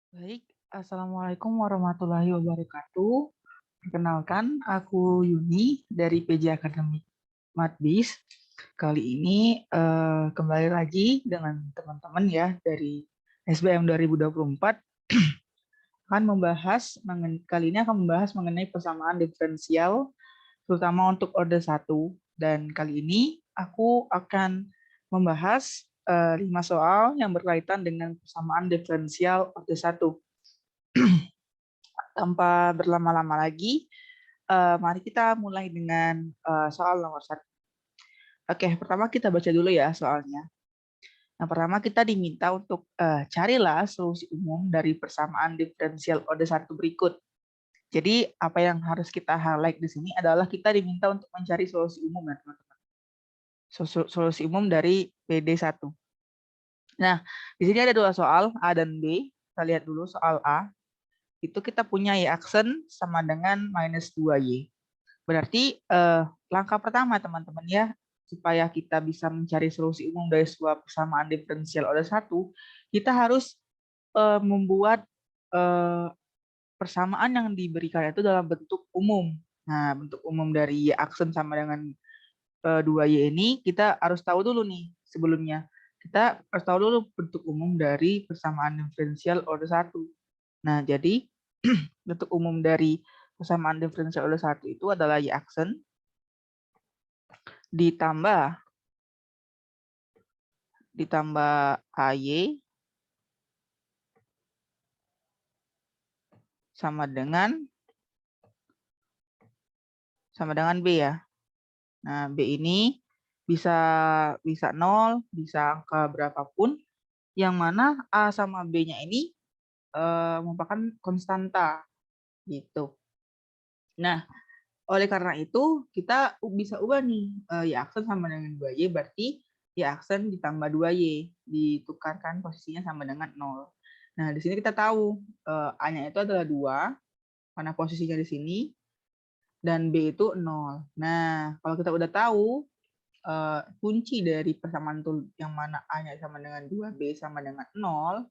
Baik, Assalamualaikum warahmatullahi wabarakatuh. Perkenalkan, aku Yuni dari PJ Akademik Matbis. Kali ini kembali lagi dengan teman-teman ya dari SBM 2024 akan kali ini akan membahas mengenai persamaan diferensial terutama untuk orde 1. Dan kali ini aku akan membahas 5 soal yang berkaitan dengan persamaan diferensial orde 1. Tanpa berlama-lama lagi, mari kita mulai dengan soal nomor 1. Oke, pertama kita baca dulu ya soalnya. Yang pertama kita diminta untuk carilah solusi umum dari persamaan diferensial orde 1 berikut. Jadi apa yang harus kita highlight di sini adalah kita diminta untuk mencari solusi umum ya teman-teman. Solusi umum dari PD1. Nah, di sini ada dua soal, A dan B. Kita lihat dulu soal A. Itu kita punya Y aksen sama dengan minus 2Y. Berarti langkah pertama teman-teman ya, supaya kita bisa mencari solusi umum dari sebuah persamaan diferensial order 1, kita harus membuat persamaan yang diberikan itu dalam bentuk umum. Nah, bentuk umum dari Y aksen sama dengan 2Y ini kita harus tahu dulu nih sebelumnya. Kita harus tahu dulu bentuk umum dari persamaan diferensial order 1. Nah, jadi bentuk umum dari persamaan diferensial order 1 itu adalah Y aksen ditambah AY sama dengan B ya. Nah, B ini bisa 0, bisa angka berapapun, yang mana A sama B-nya ini merupakan konstanta gitu. Nah, oleh karena itu kita bisa ubah nih Y aksen sama dengan 2Y, berarti Y aksen ditambah 2Y, ditukarkan posisinya sama dengan 0. Nah, di sini kita tahu A-nya itu adalah 2, karena posisinya di sini, dan B itu 0. Nah, kalau kita udah tahu kunci dari persamaan yang mana A-nya sama dengan 2, B sama dengan 0,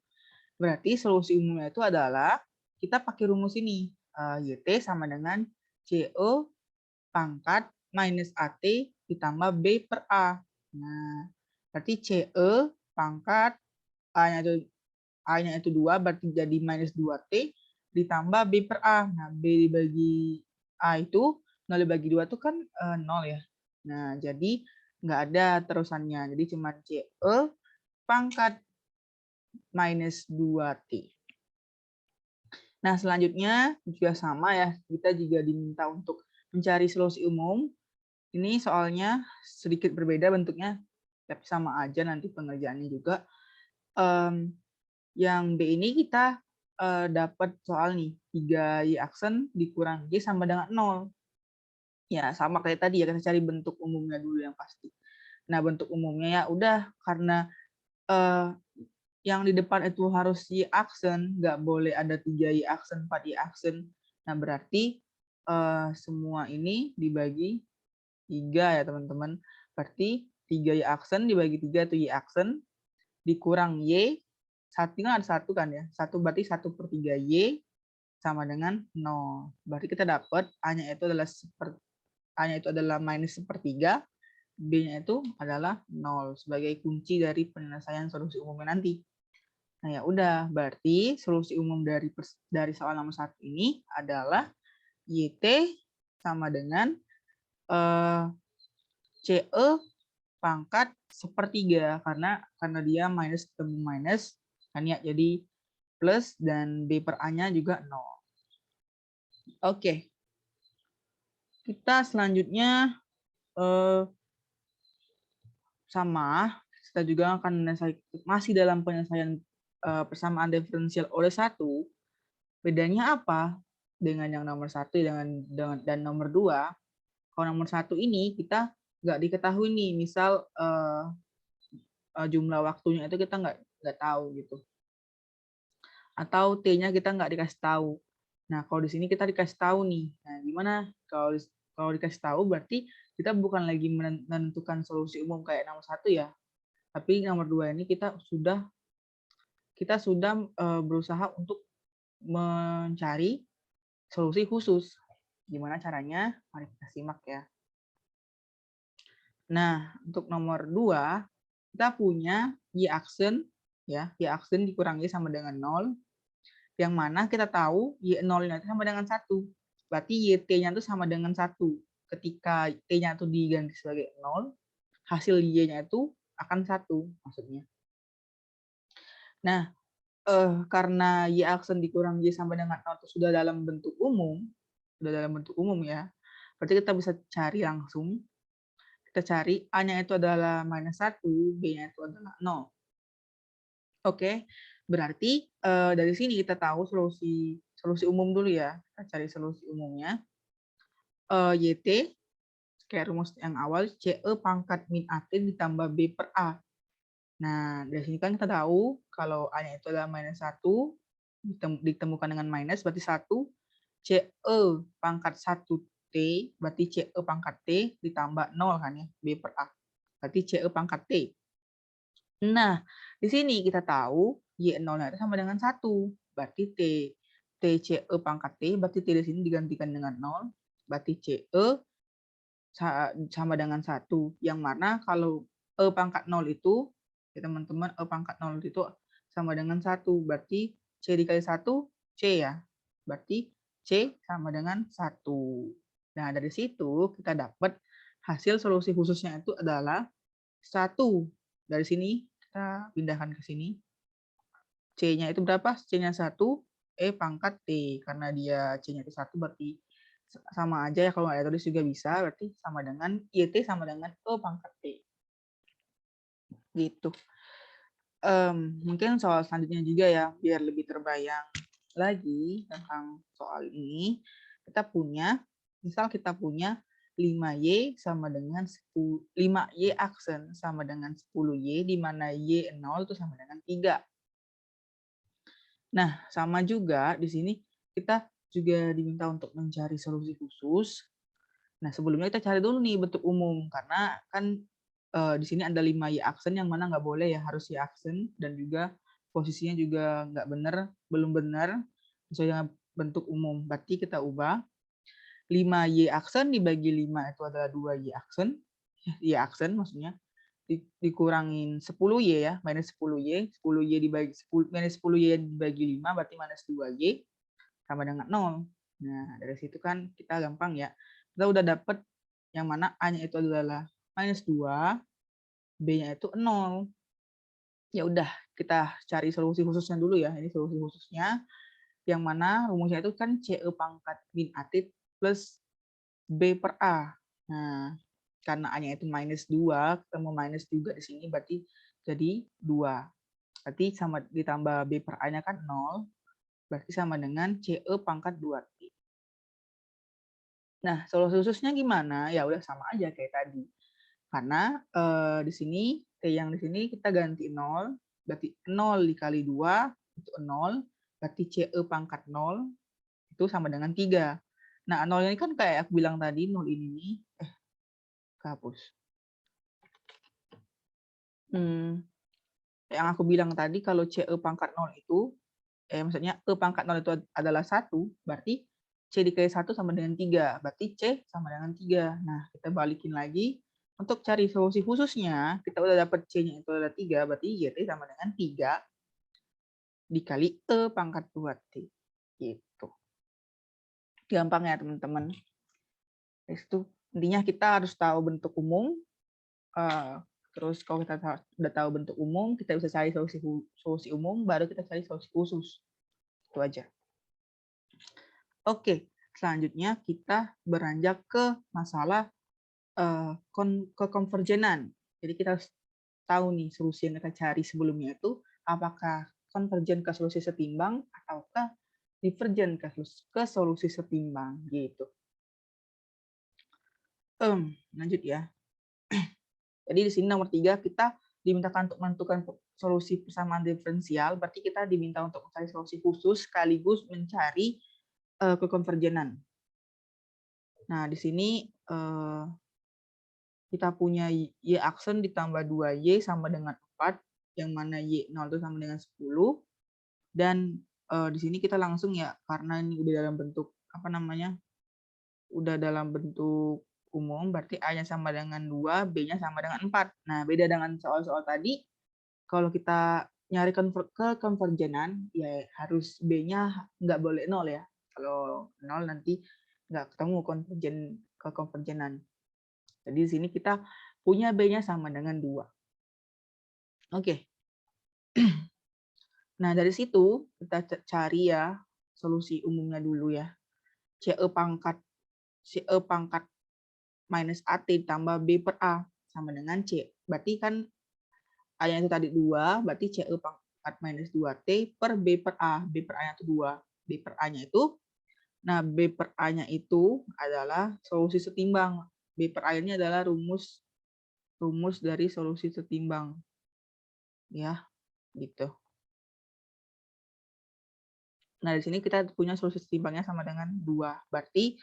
berarti solusi umumnya itu adalah kita pakai rumus ini. YT sama dengan CO pangkat minus AT ditambah B per A. Nah, berarti CE pangkat A-nya itu 2, berarti jadi minus 2T ditambah B per A. Nah, B dibagi A itu 0 dibagi 2 itu kan 0 ya. Nah, jadi nggak ada terusannya. Jadi cuma CE pangkat minus 2T. Nah, selanjutnya juga sama ya. Kita juga diminta untuk mencari solusi umum. Ini soalnya sedikit berbeda bentuknya, tapi sama aja nanti pengerjaannya juga. Yang B ini kita dapat soal nih, 3Y aksen dikurang Y sama dengan 0. Ya, sama kayak tadi ya, kita cari bentuk umumnya dulu yang pasti. Nah, bentuk umumnya ya udah, karena yang di depan itu harus Y aksen, nggak boleh ada 3Y aksen, 4Y aksen. Nah, berarti semua ini dibagi 3 ya teman-teman. Berarti 3Y aksen dibagi 3 itu Y aksen, dikurang Y, satu kan ada 1 kan ya. 1 berarti 1/3Y sama dengan 0. Berarti kita dapat A-nya itu adalah minus 1/3, B-nya itu adalah 0 sebagai kunci dari penyelesaian solusi umumnya nanti. Nah, ya udah, berarti solusi umum dari soal nomor 1 ini adalah YT sama dengan CE pangkat 1/3 karena dia minus ketemu minus kan ya, jadi plus, dan B per A-nya juga 0. Oke. Kita selanjutnya sama, kita juga akan masih dalam penyelesaian persamaan diferensial oleh 1. Bedanya apa dengan yang nomor 1 dan nomor 2? Kalau nomor 1 ini kita nggak diketahui nih, misal jumlah waktunya itu kita nggak tahu gitu. Atau T-nya kita nggak dikasih tahu. Nah, kalau di sini kita dikasih tahu nih. Nah, gimana kalau dikasih tahu berarti kita bukan lagi menentukan solusi umum kayak nomor 1 ya. Tapi nomor 2 ini kita sudah berusaha untuk mencari solusi khusus. Gimana caranya? Mari kita simak ya. Nah, untuk nomor 2, kita punya y-aksen, ya, y-aksen dikurangi sama dengan 0, yang mana kita tahu y0-nya itu sama dengan 1. Berarti yt-nya itu sama dengan 1. Ketika t-nya itu diganti sebagai 0, hasil y-nya itu akan 1 maksudnya. Nah, karena y-aksen dikurangi y sama dengan 0 itu sudah dalam bentuk umum ya, berarti kita bisa cari langsung. Kita cari A-nya itu adalah -1, B-nya itu adalah 0. Oke, berarti dari sini kita tahu solusi umum dulu ya. Kita cari solusi umumnya. YT, kayak rumus yang awal, CE pangkat min AT ditambah B per A. Nah, dari sini kan kita tahu kalau A-nya itu adalah -1, ditemukan dengan minus, berarti 1. CE pangkat 1T, berarti CE pangkat T ditambah 0 kan ya, B per A. Berarti CE pangkat T. Nah, di sini kita tahu Y0-nya sama dengan 1. Berarti T. TCE pangkat T, berarti T di sini digantikan dengan 0. Berarti CE sama dengan 1. Yang mana kalau E pangkat 0 itu, ya teman-teman, E pangkat 0 itu sama dengan 1. Berarti C dikali 1, C ya. Berarti C sama dengan 1. Nah, dari situ kita dapat hasil solusi khususnya itu adalah 1. Dari sini kita pindahkan ke sini. C-nya itu berapa? C-nya 1, E pangkat T. Karena dia C-nya itu 1, berarti sama aja ya, kalau nggak ada tulis juga bisa, berarti sama dengan YT sama dengan E pangkat T. Gitu. Mungkin soal selanjutnya juga ya, biar lebih terbayang lagi tentang soal ini. Kita punya, misal kita punya 5Y sama dengan 10, 5Y aksen sama dengan 10Y, di mana Y0 itu sama dengan 3. Nah, sama juga di sini kita juga diminta untuk mencari solusi khusus. Nah, sebelumnya kita cari dulu nih bentuk umum, karena kan di sini ada 5Y aksen yang mana nggak boleh ya, harus Y aksen, dan juga posisinya juga nggak benar, belum benar sesuai dengan bentuk umum. Berarti kita ubah 5Y aksen dibagi 5 itu adalah 2Y aksen, Y aksen maksudnya, dikurangin 10Y ya, minus 10Y, 10Y dibagi 10, minus 10Y dibagi 5 berarti minus 2Y sama dengan 0. Nah, dari situ kan kita gampang ya. Kita udah dapet yang mana A-nya itu adalah minus 2, B-nya itu 0. Ya udah, kita cari solusi khususnya dulu ya. Ini solusi khususnya yang mana rumusnya itu kan CE pangkat min AT plus B per A. Nah, karena A-nya itu minus 2, ketemu minus juga di sini, berarti jadi 2. Berarti sama ditambah B per A-nya kan 0, berarti sama dengan CE pangkat 2T. Nah, solusi khususnya gimana? Ya udah sama aja kayak tadi. Karena di sini T yang di sini kita ganti 0, berarti 0 dikali 2 itu 0, berarti CE pangkat 0 itu sama dengan 3. Nah, 0 ini kan kayak aku bilang tadi, 0 ini nih, kehapus. Yang aku bilang tadi kalau CE pangkat 0 itu, maksudnya E pangkat 0 itu adalah 1, berarti C dikali 1 sama dengan 3. Berarti C sama dengan 3. Nah, kita balikin lagi. Untuk cari solusi khususnya, kita udah dapat C-nya itu adalah 3, berarti YT sama dengan 3 dikali E pangkat 2T. Gitu. Gampang ya, teman-teman. Itu intinya kita harus tahu bentuk umum. Terus kalau kita udah tahu bentuk umum, kita bisa cari solusi umum, baru kita cari solusi khusus. Itu aja. Oke, selanjutnya kita beranjak ke masalah kekonvergenan. Jadi kita harus tahu nih solusi yang kita cari sebelumnya itu apakah konvergen ke solusi setimbang ataukah divergen ke solusi setimbang gitu. Lanjut ya. Jadi di sini nomor 3 kita dimintakan untuk menentukan solusi persamaan diferensial, berarti kita diminta untuk mencari solusi khusus sekaligus mencari kekonvergenan. Nah, di sini kita punya Y aksen ditambah 2Y sama dengan 4, yang mana Y0 itu sama dengan 10, dan di sini kita langsung ya, karena ini udah dalam bentuk apa namanya, udah dalam bentuk umum, berarti A-nya sama dengan 2, B-nya sama dengan 4. Nah, beda dengan soal-soal tadi, kalau kita nyari kekonvergenan, ya harus B-nya nggak boleh 0 ya. Kalau 0 nanti nggak ketemu kekonvergenan. Jadi di sini kita punya B-nya sama dengan 2. Oke. Nah, dari situ kita cari ya solusi umumnya dulu ya. CE pangkat minus AT ditambah B per A sama dengan C. Berarti kan A-nya itu tadi 2, berarti CE pangkat minus 2T per B per A. B per A-nya itu 2. B per A-nya itu, nah B per A-nya itu adalah solusi setimbang. B per A ini adalah rumus dari solusi setimbang. Ya, gitu. Nah, di sini kita punya solusi setimbangnya sama dengan 2. Berarti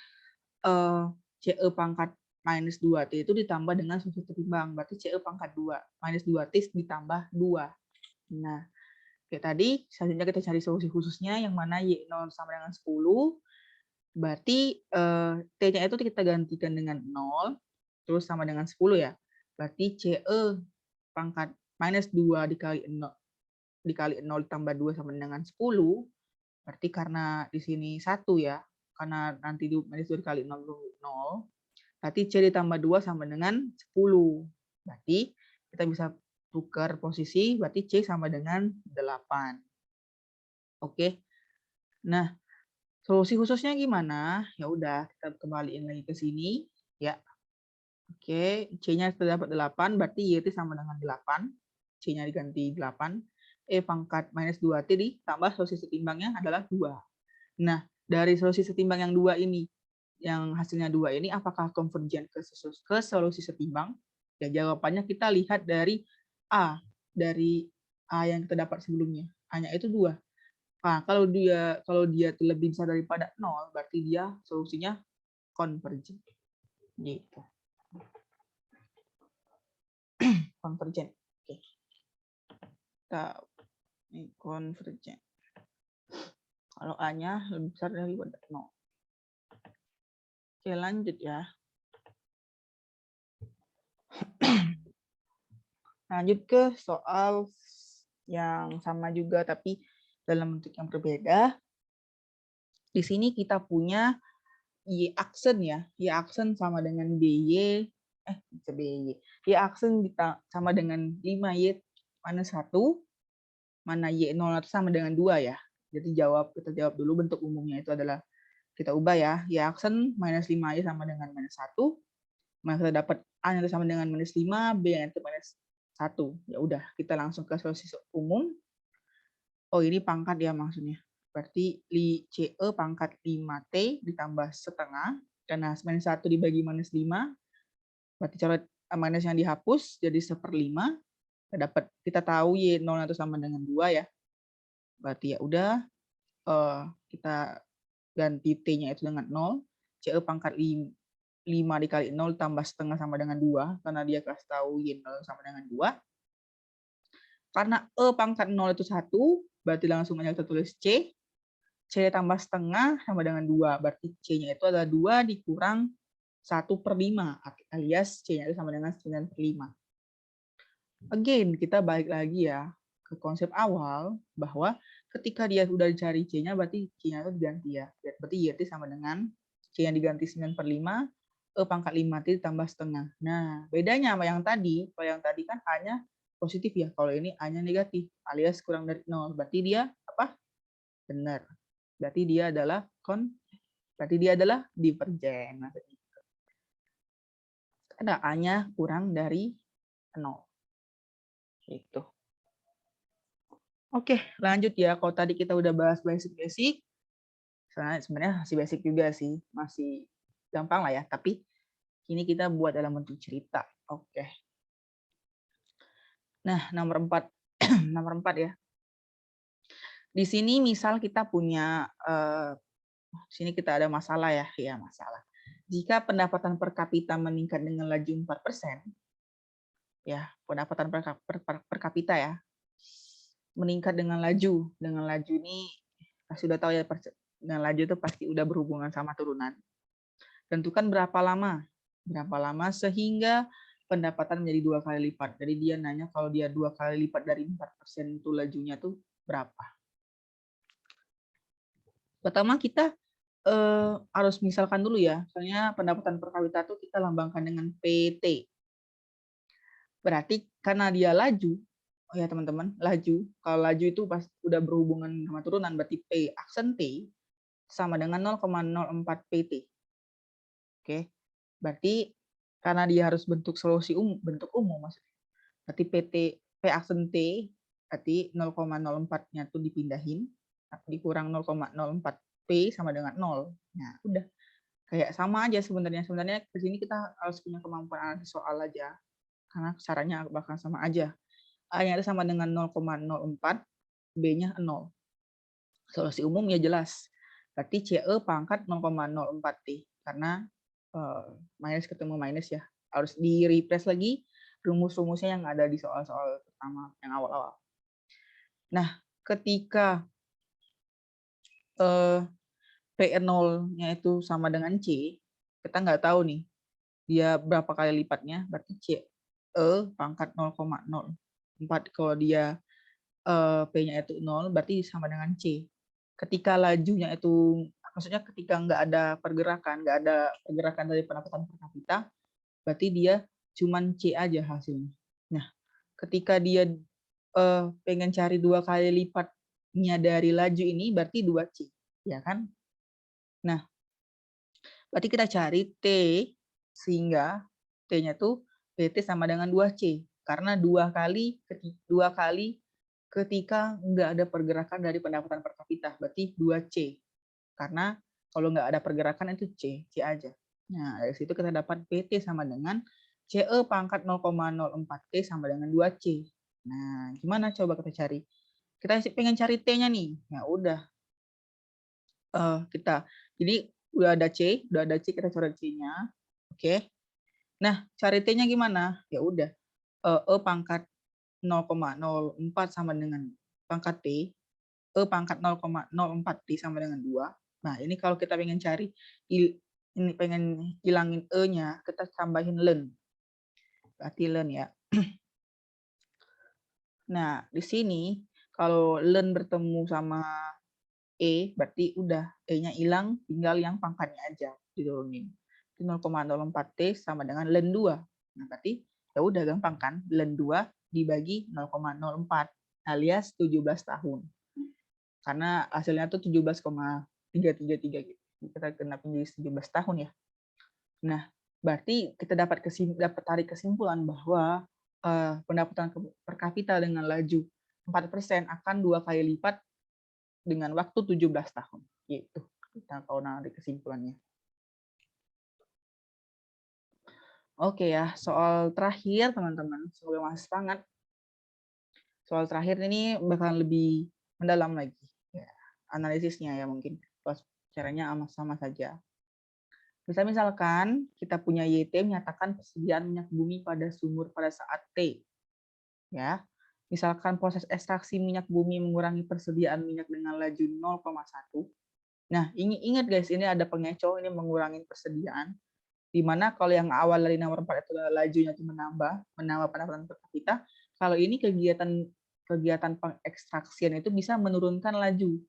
CE pangkat minus 2T itu ditambah dengan solusi setimbang. Berarti CE pangkat 2 minus 2T ditambah 2. Nah, kayak tadi, selanjutnya kita cari solusi khususnya yang mana Y0 sama dengan 10. Berarti T-nya itu kita gantikan dengan 0, terus sama dengan 10 ya. Berarti CE pangkat minus 2 dikali 0 ditambah 2 sama dengan 10. Berarti karena di sini 1 ya, karena nanti minus 2 dikali 0, 0. Berarti C ditambah 2 sama dengan 10. Berarti kita bisa tukar posisi, berarti C sama dengan 8. Oke. Nah, solusi khususnya gimana? Ya udah, kita kembaliin lagi ke sini. Ya. Oke, C-nya terdapat 8, berarti YT sama dengan 8. C-nya diganti 8. E pangkat minus 2T ditambah solusi setimbangnya adalah 2. Nah, dari solusi setimbang yang 2 ini, yang hasilnya 2 ini, apakah konvergen ke solusi setimbang? Ya, jawabannya kita lihat dari A. Dari A yang kita dapat sebelumnya. A-nya itu 2. Nah, kalau dia lebih besar daripada 0, berarti dia solusinya konvergen. Gitu. Konvergen. Oke. Kita ini konvergen. Kalau A-nya lebih besar daripada 0. Oke, lanjut ya. Lanjut ke soal yang sama juga tapi dalam bentuk yang berbeda. Di sini kita punya Y aksen ya. Y aksen sama dengan BY. BY. Y aksen sama dengan 5Y minus 1. Mana Y0 itu sama dengan 2 ya. Jadi kita jawab dulu bentuk umumnya itu adalah kita ubah ya. Y aksen minus 5Y sama dengan minus 1. Maka kita dapat A itu sama dengan minus 5, B itu minus 1. Ya udah, kita langsung ke solusi umum. Oh, ini pangkat ya maksudnya. Berarti CE pangkat 5T ditambah setengah. Karena minus 1 dibagi minus 5. Berarti coret minus yang dihapus jadi 1/5. Kita tahu Y0 itu sama dengan 2 ya. Berarti ya udah, kita ganti T-nya itu dengan 0. CE pangkat 5 dikali 0 tambah setengah sama dengan 2. Karena dia kasih tahu Y0 sama dengan 2. Karena E pangkat 0 itu 1, berarti langsung aja kita tulis C. C tambah setengah sama dengan 2. Berarti C-nya itu adalah 2 dikurang 1/5. Alias C-nya itu sama dengan 9/5. Again, kita balik lagi ya ke konsep awal bahwa ketika dia sudah dicari C-nya, berarti C-nya itu diganti ya. Berarti YT sama dengan C yang diganti 9/5, E pangkat 5T ditambah setengah. Nah, bedanya sama yang tadi, kalau yang tadi kan A-nya positif ya, kalau ini A-nya negatif, alias kurang dari 0. Berarti dia apa? Benar. Berarti dia adalah divergen. Ada A-nya kurang dari 0. Gitu. Oke, lanjut ya. Kalau tadi kita udah bahas basic-basic, sebenarnya masih basic juga sih, masih gampang lah ya. Tapi ini kita buat dalam bentuk cerita. Oke. Nah, nomor 4. Nomor 4 ya. Di sini misal kita punya, sini kita ada masalah ya. Ya, masalah. Jika pendapatan per kapita meningkat dengan laju 4%, ya, pendapatan per kapita ya, meningkat dengan laju. Dengan laju ini pasti udah tahu ya, dengan laju itu pasti udah berhubungan sama turunan. Tentukan berapa lama sehingga pendapatan menjadi 2 kali lipat. Jadi dia nanya kalau dia 2 kali lipat dari 4% itu lajunya tuh berapa. Pertama kita harus misalkan dulu ya, misalnya pendapatan per kapita tuh kita lambangkan dengan PT. Berarti karena dia laju, oh ya teman-teman, laju. Kalau laju itu pas udah berhubungan sama turunan, berarti P aksen T sama dengan 0,04 PT. Oke, berarti karena dia harus bentuk solusi umum, bentuk umum maksudnya. Berarti P aksen T, berarti 0,04-nya tuh dipindahin, dikurang 0,04 P sama dengan 0. Nah, udah. Kayak sama aja sebenarnya. Sebenarnya di sini kita harus punya kemampuan analisis soal aja. Karena caranya bakal sama aja. A-nya itu sama dengan 0,04, B-nya 0. Solusi umum ya jelas. Berarti CE pangkat 0,04 T. Karena minus ketemu minus ya. Harus di-refresh lagi rumus-rumusnya yang ada di soal-soal pertama yang awal-awal. Nah, ketika P0-nya itu sama dengan C, kita nggak tahu nih dia berapa kali lipatnya, berarti CE pangkat 0,04. Kalau dia P-nya itu 0, berarti sama dengan C. Ketika lajunya itu, maksudnya ketika nggak ada pergerakan dari pendapatan per kapita, berarti dia cuman C aja hasilnya. Nah, ketika dia pengen cari 2 kali lipatnya dari laju ini, berarti 2C, ya kan? Nah, berarti kita cari T, sehingga T-nya tuh PT sama dengan 2C. Karena 2 kali ketika nggak ada pergerakan dari pendapatan per kapita, berarti 2C. Karena kalau nggak ada pergerakan itu C aja. Nah, dari situ kita dapat PT sama dengan CE pangkat 0,04T sama dengan 2C. Nah, gimana coba kita cari? Kita pengen cari T-nya nih. Ya udah. Jadi udah ada C, kita coret C-nya. Oke. Nah, cari T-nya gimana? Ya udah. E pangkat 0,04 sama dengan pangkat T. E pangkat 0,04 T sama dengan 2. Nah, ini kalau kita pengen cari, ini pengen hilangin E-nya, kita tambahin len. Berarti len ya. Nah, di sini kalau len bertemu sama E, berarti udah E-nya hilang, tinggal yang pangkatnya aja diturunin. 0,04T sama dengan len 2. Nah, berarti ya udah gampang kan? Len 2 dibagi 0,04 alias 17 tahun. Karena hasilnya tuh 17,333 gitu. Kita kena menjadi 17 tahun ya. Nah, berarti kita dapat tarik kesimpulan bahwa pendapatan per kapita dengan laju 4% akan 2 kali lipat dengan waktu 17 tahun. Gitu. Kita tahu nanti kesimpulannya. Oke ya, soal terakhir teman-teman, semoga masih semangat. Soal terakhir ini bakal lebih mendalam lagi. Ya, analisisnya ya mungkin. Caranya sama saja. Misalkan kita punya YT menyatakan persediaan minyak bumi pada sumur pada saat T. Ya. Misalkan proses ekstraksi minyak bumi mengurangi persediaan minyak dengan laju 0,1. Nah, ingat guys, ini ada pengecoh, ini mengurangi persediaan. Di mana kalau yang awal dari nomor 4 itu lajunya itu menambah pendapatan per kapita. Kalau ini kegiatan pengekstraksian itu bisa menurunkan laju.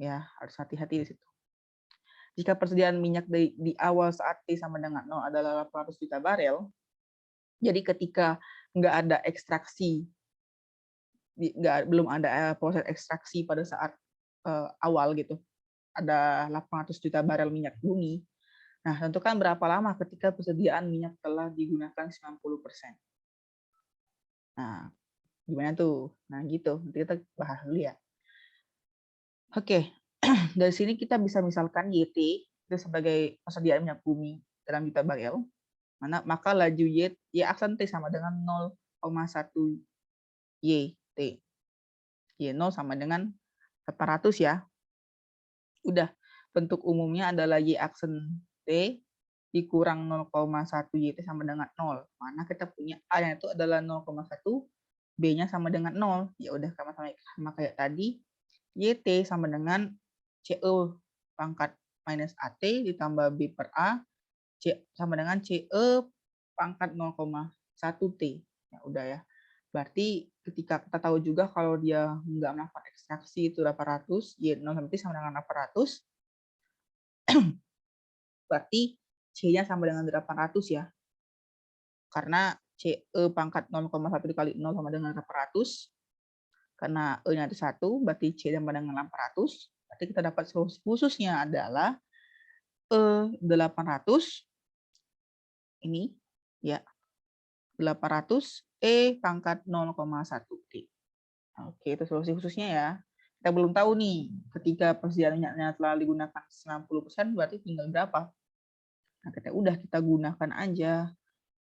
Ya, harus hati-hati di situ. Jika persediaan minyak di awal saat T sama dengan 0 adalah 800 juta barel, jadi ketika nggak ada ekstraksi, belum ada proses ekstraksi pada saat awal gitu, ada 800 juta barel minyak bumi. Nah, tentukan berapa lama ketika persediaan minyak telah digunakan 90%. Nah, gimana tuh? Nah, gitu. Nanti kita bahas dulu ya. Oke, dari sini kita bisa misalkan YT itu sebagai persediaan minyak bumi dalam juta barel. Maka laju Y aksen T sama dengan 0,1 YT. Y0 sama dengan 800 ya. Udah, bentuk umumnya adalah Y aksen T dikurang 0,1 YT sama dengan 0. Mana kita punya A-nya itu adalah 0,1, B-nya sama dengan 0. Ya udah sama kayak tadi. YT sama dengan CE pangkat minus AT ditambah B per A sama dengan CE pangkat 0,1 T. Ya udah ya. Berarti ketika kita tahu juga kalau dia nggak melakukan ekstraksi itu 800, Y0 sampai T sama dengan 800, berarti C-nya sama dengan 800 ya. Karena CE pangkat 0,1 dikali 0 sama dengan 800. Karena E-nya ada 1, berarti C sama dengan 800. Berarti kita dapat solusi khususnya adalah E800 ini ya 800 E pangkat 0,1 T. Oke, itu solusi khususnya ya. Kita belum tahu nih, ketika persediaan minyaknya telah digunakan 90%, berarti tinggal berapa? Nah, kita gunakan aja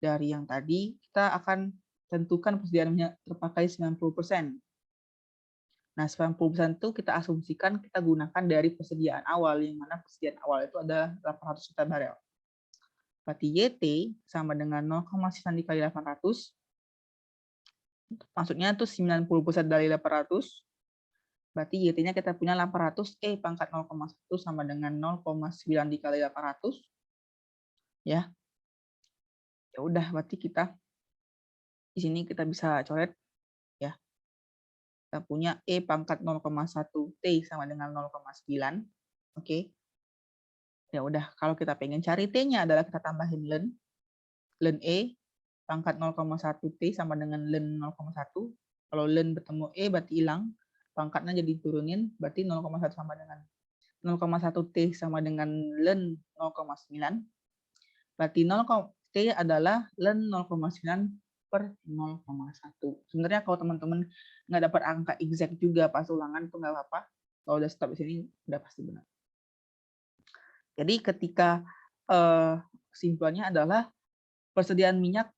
dari yang tadi, kita akan tentukan persediaan minyak terpakai 90%. Nah, 90% itu kita asumsikan kita gunakan dari persediaan awal, yang mana persediaan awal itu ada 800 juta barel. Berarti YT sama dengan 0,9 dikali 800, maksudnya itu 90% dari 800, berarti YT-nya kita punya 800 pangkat 0,1 sama dengan 0,9 dikali 800. Ya. Ya udah, berarti kita di sini kita bisa coret ya. Kita punya pangkat 0,1 T sama dengan 0,9. Oke. Ya udah, kalau kita pengen cari T-nya adalah kita tambahin ln pangkat 0,1 T sama dengan ln 0,1. Kalau ln bertemu berarti hilang. Pangkatnya jadi turunin, berarti 0,1 sama dengan 0,1 T sama dengan ln 0,9. Berarti 0, T adalah ln 0,9 per 0,1. Sebenarnya kalau teman-teman nggak dapat angka exact juga pas ulangan itu nggak apa-apa. Kalau udah stop di sini udah pasti benar. Jadi ketika kesimpulannya adalah persediaan minyak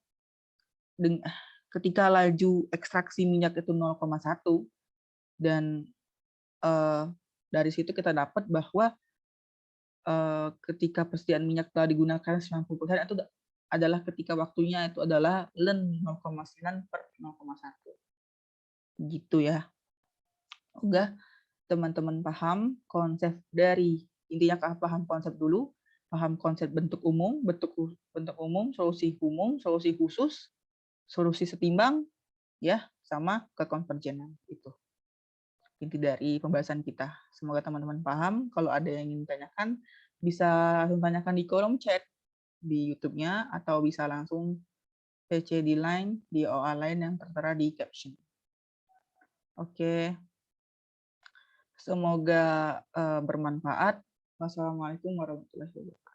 ketika laju ekstraksi minyak itu 0,1 dan dari situ kita dapat bahwa ketika persediaan minyak telah digunakan 90% itu adalah ketika waktunya itu adalah ln 0,9 per 0,1. Gitu ya. Udah teman-teman paham konsep dari, intinya paham konsep dulu, paham konsep bentuk umum, solusi umum, solusi khusus, solusi setimbang, ya, sama kekonvergenan. Itu inti dari pembahasan kita. Semoga teman-teman paham. Kalau ada yang ingin ditanyakan, bisa langsung tanyakan di kolom chat di YouTube-nya, atau bisa langsung PC di line, di OA line yang tertera di caption. Oke. Semoga bermanfaat. Wassalamualaikum warahmatullahi wabarakatuh.